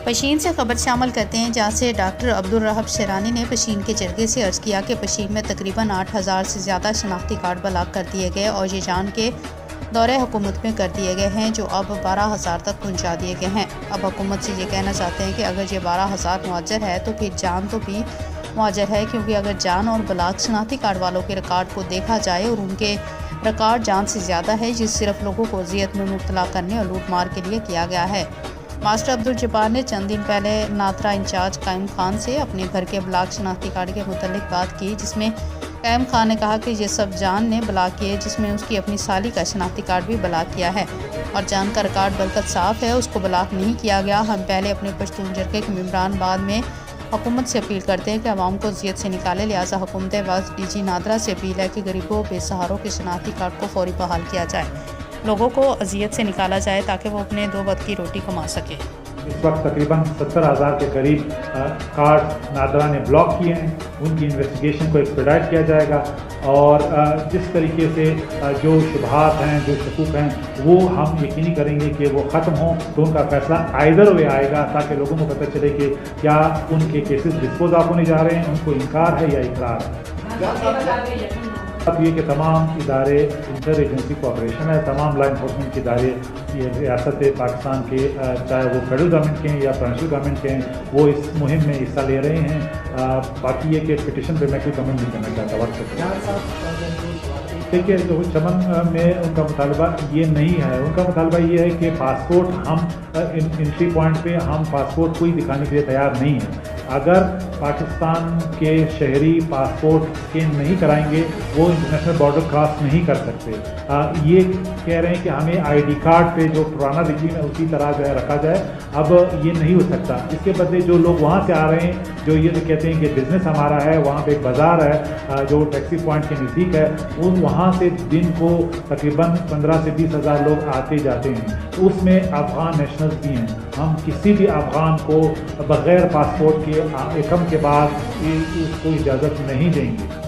पशीन से खबर शामिल करते हैं, जहां से डॉक्टर अब्दुल रहब शेरानी ने पशीन के जरिए से अर्ज़ किया कि पशीन में तकरीबन 8000 से ज़्यादा शनाख्ती कार्ड ब्लॉक कर दिए गए और ये जान के दौरे हुकूमत में कर दिए गए हैं, जो अब 12000 तक पहुँचा दिए गए हैं। अब हुकूमत से ये कहना चाहते हैं कि अगर ये 12000 मुआज्जर है तो फिर जान तो भी मुआज्जर है, क्योंकि अगर जान और ब्लॉक शनाख्ती कार्ड वालों के रिकॉर्ड को देखा जाए और उनके रिकॉर्ड जान से ज़्यादा है, जिस सिर्फ लोगों को अजियत में मुब्तला करने और लूट मार के लिए किया गया है। मास्टर अब्दुल जब्बार ने चंद दिन पहले नाथरा इंचार्ज कायम खान से अपने घर के ब्लॉक शनाख्ती कार्ड के मुतल्लिक बात की, जिसमें कायम खान ने कहा कि ये सब जान ने ब्लॉक किए, जिसमें उसकी अपनी साली का शनाख्ती कार्ड भी ब्लॉक किया है और जान का रिकॉर्ड बरकत साफ़ है, उसको ब्लॉक नहीं किया गया। हम पहले अपने पश्तून जरके के मेम्बरान बाद में हुकूमत से अपील करते हैं कि आवाम को अजियत से निकाले, लिहाजा हुकूमत वक्त DG नादरा से अपील है कि गरीबों बेसहारों के शनाख्ती कार्ड को फौरी बहाल किया जाए, लोगों को अजियत से निकाला जाए ताकि वो अपने 2 वक्त की रोटी कमा सके। इस वक्त तकरीबन 70,000 के करीब कार्ड नादरा ने ब्लॉक किए हैं। उनकी इन्वेस्टिगेशन को एक्सपेडाइट किया जाएगा और जिस तरीके से जो शुबहात हैं, जो शकूक हैं, वो हम यकीनी करेंगे कि वो ख़त्म हों, तो उनका फैसला आइदर वे आएगा ताकि लोगों को पता चले कि क्या उनके केसेस डिस्पोज ऑफ होने जा रहे हैं, उनको इनकार है या इकरार है। अब ये कि तमाम इदारे इंटर एजेंसी कोऑपरेशन है, तमाम लॉ इन्फोर्समेंट के इदारे ये रियासत पाकिस्तान के चाहे वो फेडरल गवर्नमेंट के हैं या प्रोविंशियल गवर्नमेंट के हैं, वो इस मुहिम में हिस्सा ले रहे हैं। बाकी ये कि पिटिशन पे मैं कोई कमेंट नहीं करना चाहता वक्त। देखिए, तो चमन में उनका मुतालबा ये नहीं है। उनका मुतालबा ये है कि पासपोर्ट हम एंट्री पॉइंट पे हम पासपोर्ट कोई दिखाने के लिए तैयार नहीं है। अगर पाकिस्तान के शहरी पासपोर्ट स्कैन नहीं कराएंगे, वो इंटरनेशनल बॉर्डर क्रॉस नहीं कर सकते। ये कह रहे हैं कि हमें ID कार्ड पे जो पुराना रिजीम है उसी तरह जो है रखा जाए। अब ये नहीं हो सकता। इसके बदले जो लोग वहाँ से आ रहे हैं, जो ये कहते हैं कि बिज़नेस हमारा है, वहाँ पे एक बाज़ार है जो टैक्सी पॉइंट के नज़दीक है, उन वहाँ से दिन को तकरीबन 15 से 20 हज़ार लोग आते जाते हैं। तो उसमें अफ़गान नेशनल्स भी हैं। हम किसी भी अफ़गान को बग़ैर पासपोर्ट के एकम के बाद उसको इजाज़त नहीं देंगे।